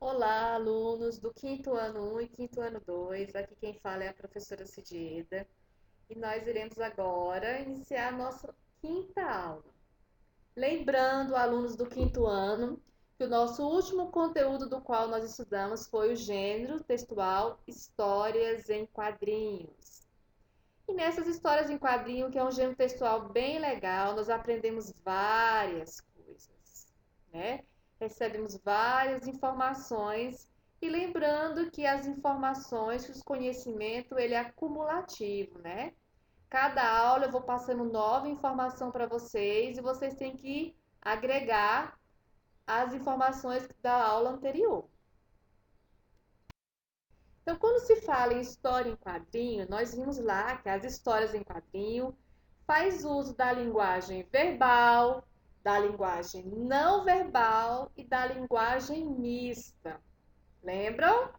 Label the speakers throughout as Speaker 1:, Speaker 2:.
Speaker 1: Olá, alunos do quinto ano 1 e quinto ano 2. Aqui quem fala é a professora Cidieda e nós iremos agora iniciar a nossa quinta aula. Lembrando, alunos do quinto ano, que o nosso último conteúdo do qual nós estudamos foi o gênero textual Histórias em Quadrinhos. E nessas histórias em quadrinho, que é um gênero textual bem legal, nós aprendemos várias coisas, né? Recebemos várias informações e lembrando que as informações, o conhecimento, ele é acumulativo, né? Cada aula eu vou passando nova informação para vocês e vocês têm que agregar as informações da aula anterior. Então, quando se fala em história em quadrinho, nós vimos lá que as histórias em quadrinho faz uso da linguagem verbal, da linguagem não verbal e da linguagem mista. Lembram?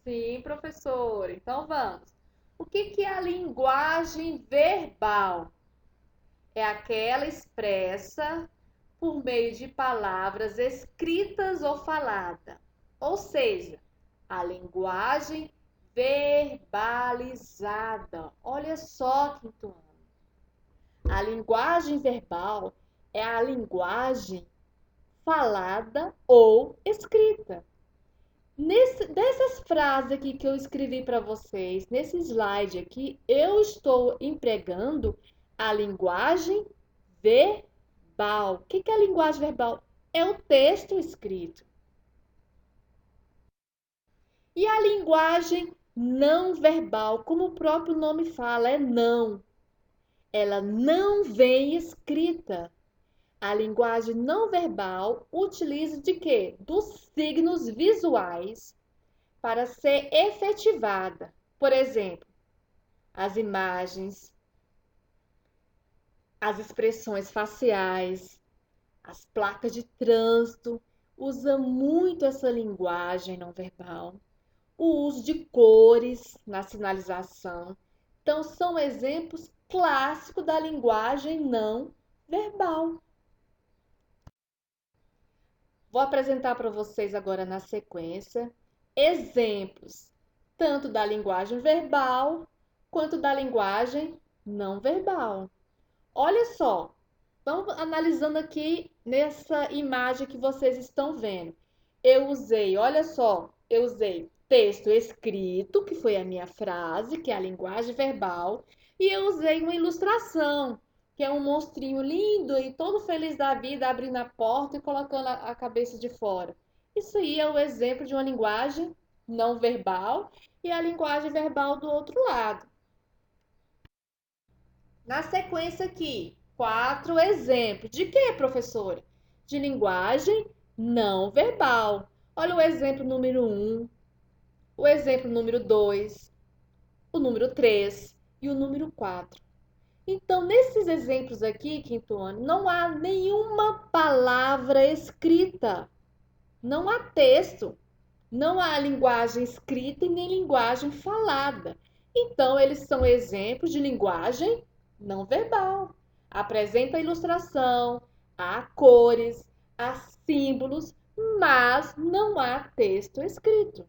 Speaker 1: Sim, professor. Então vamos. O que é a linguagem verbal? É aquela expressa por meio de palavras escritas ou faladas. Ou seja, a linguagem verbalizada. Olha só, quinto ano. A linguagem verbal é a linguagem falada ou escrita. Dessas frases aqui que eu escrevi para vocês, nesse slide aqui, eu estou empregando a linguagem verbal. O que é a linguagem verbal? É o texto escrito. E a linguagem não verbal, como o próprio nome fala, é não. Ela não vem escrita. A linguagem não verbal utiliza de quê? Dos signos visuais para ser efetivada. Por exemplo, as imagens, as expressões faciais, as placas de trânsito, usa muito essa linguagem não verbal. O uso de cores na sinalização. Então, são exemplos clássicos da linguagem não verbal. Vou apresentar para vocês agora na sequência exemplos tanto da linguagem verbal quanto da linguagem não verbal. Olha só, vamos analisando aqui nessa imagem que vocês estão vendo. Olha só, eu usei texto escrito, que foi a minha frase, que é a linguagem verbal, e eu usei uma ilustração, que é um monstrinho lindo e todo feliz da vida, abrindo a porta e colocando a cabeça de fora. Isso aí é o exemplo de uma linguagem não verbal e a linguagem verbal do outro lado. Na sequência aqui, 4 exemplos. De que, professora? De linguagem não verbal. Olha o exemplo número 1, o exemplo número 2, o número 3 e o número 4. Então, nesses exemplos aqui, quinto ano, não há nenhuma palavra escrita. Não há texto. Não há linguagem escrita e nem linguagem falada. Então, eles são exemplos de linguagem não verbal. Apresenta a ilustração, há cores, há símbolos, mas não há texto escrito.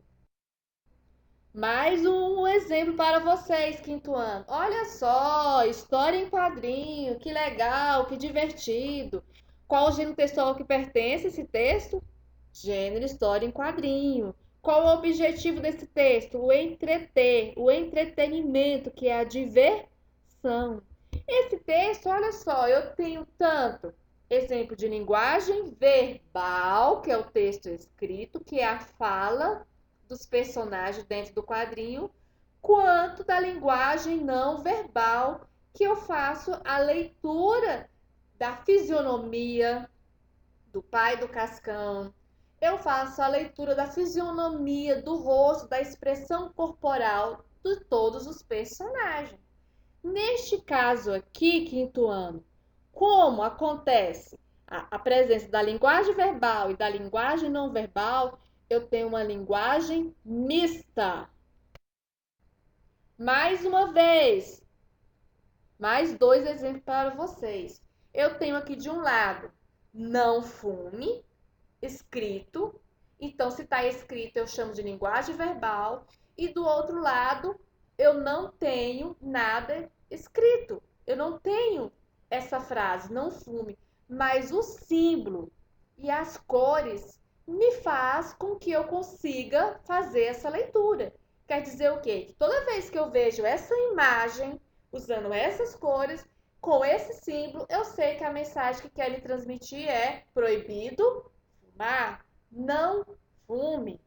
Speaker 1: Mais um exemplo para vocês, quinto ano. Olha só, história em quadrinho, que legal, que divertido. Qual o gênero textual que pertence esse texto? Gênero história em quadrinho. Qual o objetivo desse texto? O entreter, o entretenimento, que é a diversão. Esse texto, olha só, eu tenho tanto exemplo de linguagem verbal, que é o texto escrito, que é a fala dos personagens dentro do quadrinho, quanto da linguagem não verbal, que eu faço a leitura da fisionomia do pai do Cascão. Eu faço a leitura da fisionomia, do rosto, da expressão corporal de todos os personagens. Neste caso aqui, quinto ano, como acontece a presença da linguagem verbal e da linguagem não verbal, eu tenho uma linguagem mista. Mais uma vez, mais 2 exemplos para vocês. Eu tenho aqui de um lado, não fume, escrito, Então, se está escrito, eu chamo de linguagem verbal. E do outro lado, eu não tenho nada escrito. Eu não tenho essa frase, não fume. Mas o símbolo e as cores me faz com que eu consiga fazer essa leitura. Quer dizer o quê? Que toda vez que eu vejo essa imagem, usando essas cores, com esse símbolo, eu sei que a mensagem que quer lhe transmitir é proibido fumar, não fume.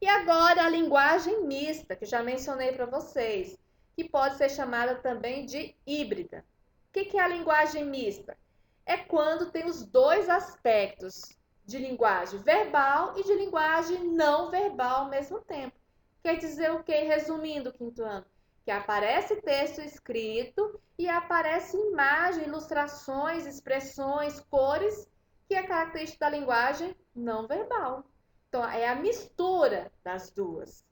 Speaker 1: E agora a linguagem mista, que já mencionei para vocês, que pode ser chamada também de híbrida. O que é a linguagem mista? É quando tem os dois aspectos de linguagem verbal e de linguagem não verbal ao mesmo tempo. Quer dizer o quê? Resumindo, quinto ano, que aparece texto escrito e aparece imagem, ilustrações, expressões, cores, que é característica da linguagem não verbal. Então, é a mistura das duas.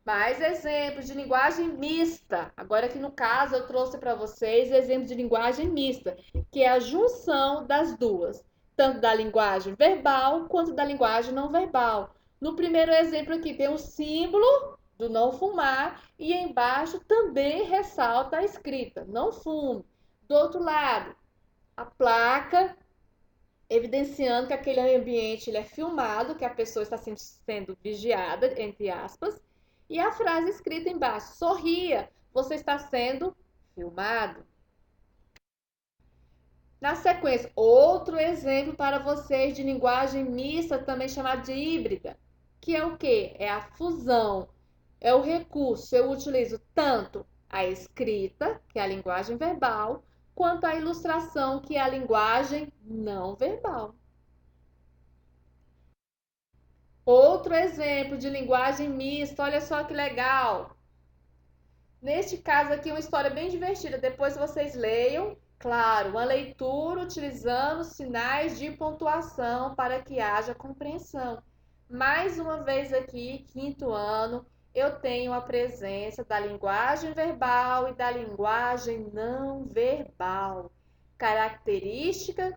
Speaker 1: Mais exemplos de linguagem mista. Agora aqui no caso eu trouxe para vocês exemplos de linguagem mista, que é a junção das duas, tanto da linguagem verbal quanto da linguagem não verbal. No primeiro exemplo aqui tem o símbolo do não fumar e embaixo também ressalta a escrita, não fume. Do outro lado, a placa evidenciando que aquele ambiente ele é filmado, que a pessoa está sendo vigiada, entre aspas, e a frase escrita embaixo: sorria, você está sendo filmado. Na sequência, outro exemplo para vocês de linguagem mista, também chamada de híbrida, que é o quê? É a fusão, é o recurso. Eu utilizo tanto a escrita, que é a linguagem verbal, quanto a ilustração, que é a linguagem não verbal. Outro exemplo de linguagem mista, olha só que legal. Neste caso aqui, uma história bem divertida. Depois vocês leiam, claro, uma leitura utilizando sinais de pontuação para que haja compreensão. Mais uma vez aqui, quinto ano, eu tenho a presença da linguagem verbal e da linguagem não verbal, característica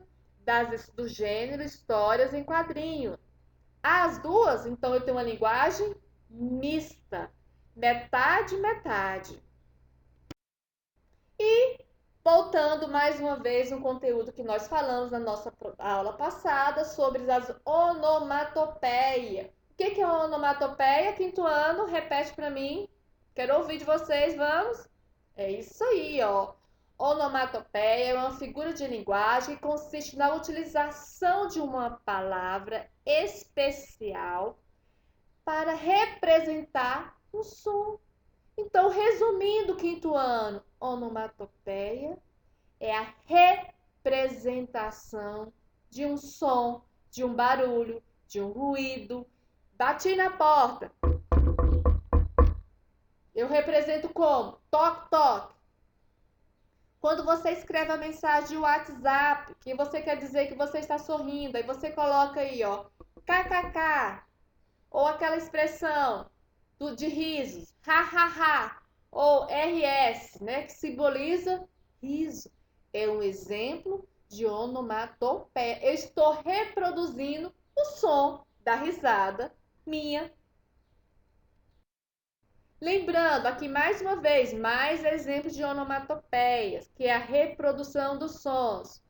Speaker 1: do gênero histórias em quadrinhos. As duas, então, eu tenho uma linguagem mista, metade, metade. E voltando mais uma vez no conteúdo que nós falamos na nossa aula passada sobre as onomatopeias. O que é onomatopeia? Quinto ano, repete para mim. Quero ouvir de vocês, vamos? É isso aí, ó. Onomatopeia é uma figura de linguagem que consiste na utilização de uma palavra especial para representar um som. Então, resumindo, quinto ano, onomatopeia é a representação de um som, de um barulho, de um ruído. Bati na porta. Eu represento como? Toque, toque. Quando você escreve a mensagem de WhatsApp, que você quer dizer que você está sorrindo, aí você coloca aí, ó, kkk, ou aquela expressão de risos, ha, ha, ha, ou RS, né, que simboliza riso. É um exemplo de onomatopeia. Eu estou reproduzindo o som da risada minha. Lembrando aqui mais uma vez, mais exemplos de onomatopeias, que é a reprodução dos sons.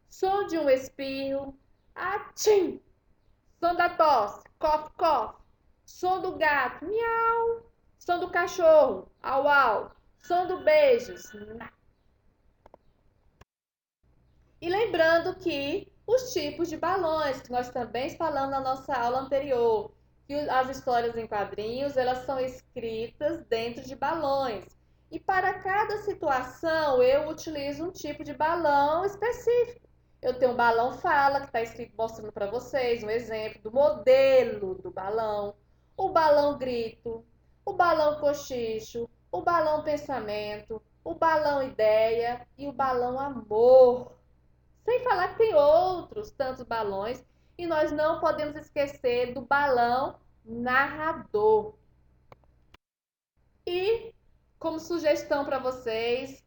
Speaker 1: Som de um espirro, atim. Som da tosse, cof, cof. Som do gato, miau. Som do cachorro, au, au. Som do beijos. E lembrando que os tipos de balões, que nós também falamos na nossa aula anterior, que as histórias em quadrinhos, elas são escritas dentro de balões. E para cada situação, eu utilizo um tipo de balão específico. Eu tenho um balão fala, que está escrito mostrando para vocês um exemplo do modelo do balão, o balão grito, o balão cochicho, o balão pensamento, o balão ideia e o balão amor. Sem falar que tem outros tantos balões e nós não podemos esquecer do balão narrador. E como sugestão para vocês,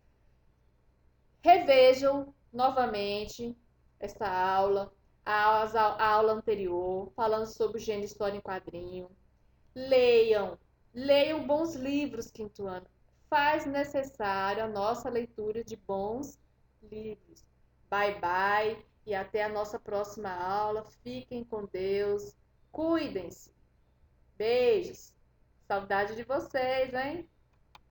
Speaker 1: revejam novamente essa aula, a aula anterior, falando sobre o gênero história em quadrinho. Leiam, leiam bons livros, quinto ano. Faz necessário a nossa leitura de bons livros. Bye bye e até a nossa próxima aula. Fiquem com Deus. Cuidem-se. Beijos. Saudade de vocês, hein?